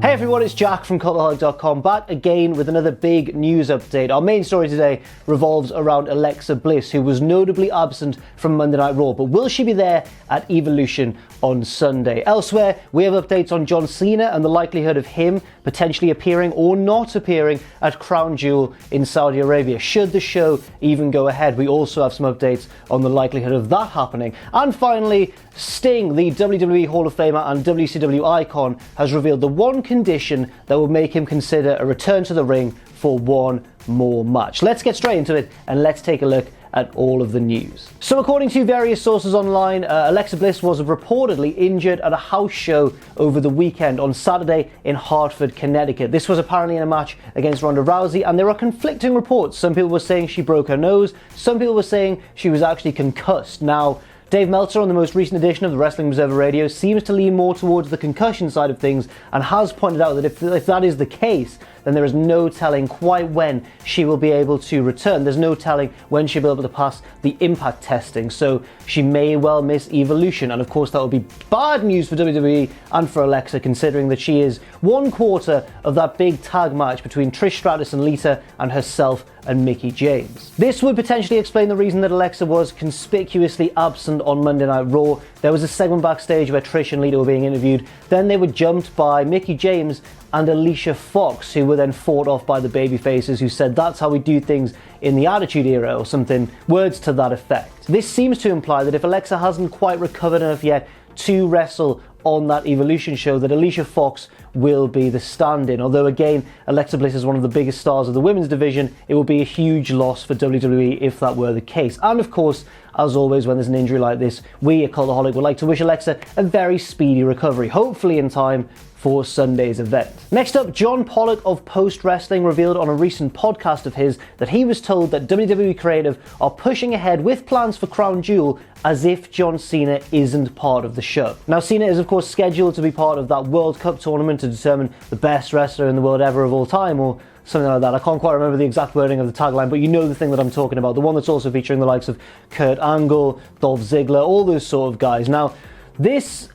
Hey everyone, it's Jack from Cultaholic.com, back again with another big news update. Our main story today revolves around Alexa Bliss, who was notably absent from Monday Night Raw, but will she be there at Evolution on Sunday? Elsewhere, we have updates on John Cena and the likelihood of him potentially appearing or not appearing at Crown Jewel in Saudi Arabia. Should the show even go ahead? We also have some updates on the likelihood of that happening. And finally, Sting, the WWE Hall of Famer and WCW icon, has revealed the one condition that will make him consider a return to the ring for one more match. Let's get straight into it and let's take a look at all of the news. So according to various sources online, Alexa Bliss was reportedly injured at a house show over the weekend on Saturday in Hartford, Connecticut. This was apparently in a match against Ronda Rousey, and there are conflicting reports. Some people were saying she broke her nose, some people were saying she was actually concussed. Now, Dave Meltzer on the most recent edition of the Wrestling Observer Radio seems to lean more towards the concussion side of things and has pointed out that if that is the case, then there is no telling quite when she will be able to return. There's no telling when she'll be able to pass the impact testing, so she may well miss Evolution, and of course that would be bad news for WWE and for Alexa, considering that she is one quarter of that big tag match between Trish Stratus and Lita and herself and Mickie James. This would potentially explain the reason that Alexa was conspicuously absent on Monday Night Raw. There was a segment backstage where Trish and Lita were being interviewed, then they were jumped by Mickie James and Alicia Fox, who were then fought off by the babyfaces, who said that's how we do things in the Attitude Era, or something, words to that effect. This seems to imply that if Alexa hasn't quite recovered enough yet to wrestle on that Evolution show, that Alicia Fox will be the stand-in. Although again, Alexa Bliss is one of the biggest stars of the women's division, it will be a huge loss for WWE if that were the case. And of course, as always, when there's an injury like this, we at Cultaholic would like to wish Alexa a very speedy recovery, hopefully in time for Sunday's event. Next up, John Pollock of Post Wrestling revealed on a recent podcast of his that he was told that WWE Creative are pushing ahead with plans for Crown Jewel as if John Cena isn't part of the show. Now, Cena is of course scheduled to be part of that World Cup tournament to determine the best wrestler in the world ever of all time, or something like that. I can't quite remember the exact wording of the tagline, but you know the thing that I'm talking about, the one that's also featuring the likes of Kurt Angle, Dolph Ziggler, all those sort of guys. Now, this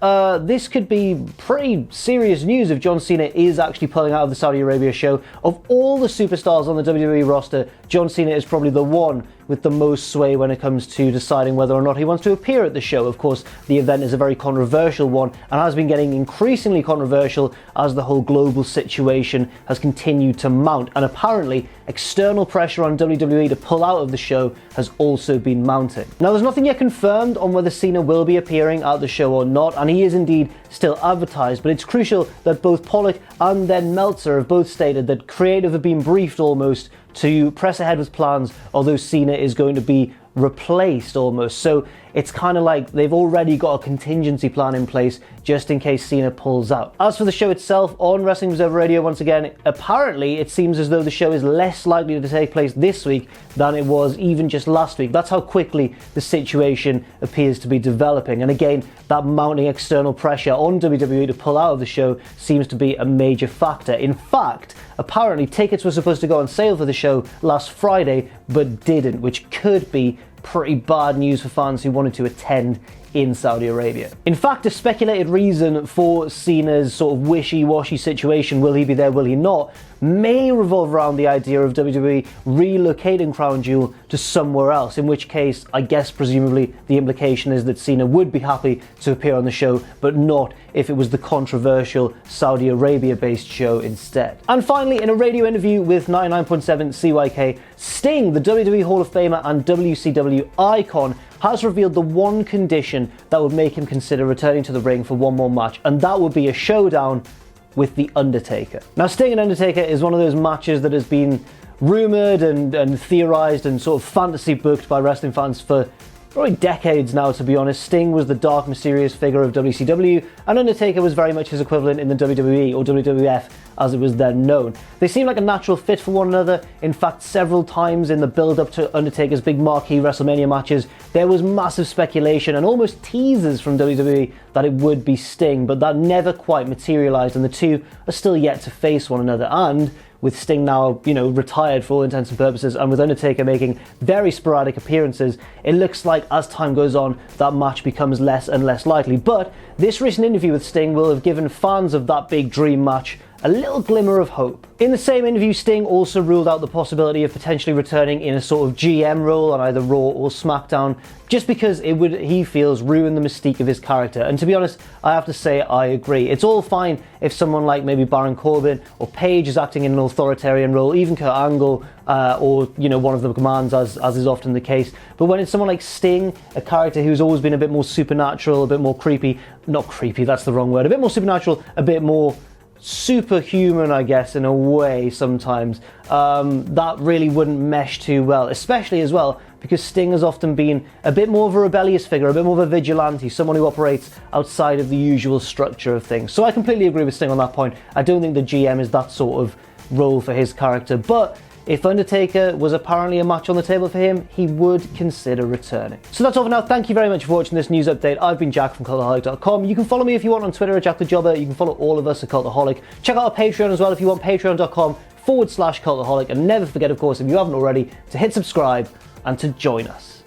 could be pretty serious news if John Cena is actually pulling out of the Saudi Arabia show. Of all the superstars on the WWE roster, John Cena is probably the one with the most sway when it comes to deciding whether or not he wants to appear at the show. Of course, the event is a very controversial one and has been getting increasingly controversial as the whole global situation has continued to mount. And apparently, external pressure on WWE to pull out of the show has also been mounting. Now, there's nothing yet confirmed on whether Cena will be appearing at the show or not, and he is indeed still advertised, but it's crucial that both Pollock and then Meltzer have both stated that creative have been briefed almost to press ahead with plans, although Cena is going to be replaced almost. So it's kind of like they've already got a contingency plan in place just in case Cena pulls out. As for the show itself on Wrestling Observer Radio, once again, apparently it seems as though the show is less likely to take place this week than it was even just last week. That's how quickly the situation appears to be developing. And again, that mounting external pressure on WWE to pull out of the show seems to be a major factor. In fact, apparently tickets were supposed to go on sale for the show last Friday, but didn't, which could be pretty bad news for fans who wanted to attend in Saudi Arabia. In fact, a speculated reason for Cena's sort of wishy-washy situation, will he be there, will he not, may revolve around the idea of WWE relocating Crown Jewel to somewhere else, in which case, I guess presumably the implication is that Cena would be happy to appear on the show, but not if it was the controversial Saudi Arabia-based show instead. And finally, in a radio interview with 99.7 CYK, Sting, the WWE Hall of Famer and WCW icon, has revealed the one condition that would make him consider returning to the ring for one more match, and that would be a showdown with The Undertaker. Now, Sting and Undertaker is one of those matches that has been rumoured and theorised and sort of fantasy booked by wrestling fans for probably decades now, to be honest. Sting was the dark, mysterious figure of WCW, and Undertaker was very much his equivalent in the WWE, or WWF as it was then known. They seem like a natural fit for one another. In fact, several times in the build-up to Undertaker's big marquee WrestleMania matches, there was massive speculation and almost teasers from WWE that it would be Sting, but that never quite materialised, and the two are still yet to face one another. And with Sting now, retired for all intents and purposes, and with Undertaker making very sporadic appearances, it looks like as time goes on, that match becomes less and less likely. But this recent interview with Sting will have given fans of that big dream match a little glimmer of hope. In the same interview, Sting also ruled out the possibility of potentially returning in a sort of GM role on either Raw or SmackDown, just because it would, he feels, ruin the mystique of his character. And to be honest, I have to say I agree. It's all fine if someone like maybe Baron Corbin or Paige is acting in an authoritarian role, even Kurt Angle, or one of the commands, as is often the case. But when it's someone like Sting, a character who's always been a bit more supernatural, a bit more creepy, not creepy, that's the wrong word, a bit more supernatural, a bit more superhuman, I guess, in a way sometimes, that really wouldn't mesh too well, especially as well because Sting has often been a bit more of a rebellious figure, a bit more of a vigilante, someone who operates outside of the usual structure of things. So I completely agree with Sting on that point. I don't think the GM is that sort of role for his character, but if Undertaker was apparently a match on the table for him, he would consider returning. So that's all for now. Thank you very much for watching this news update. I've been Jack from Cultaholic.com. You can follow me if you want on Twitter at Jack the Jobber. You can follow all of us at Cultaholic. Check out our Patreon as well if you want, patreon.com/Cultaholic. And never forget, of course, if you haven't already, to hit subscribe and to join us.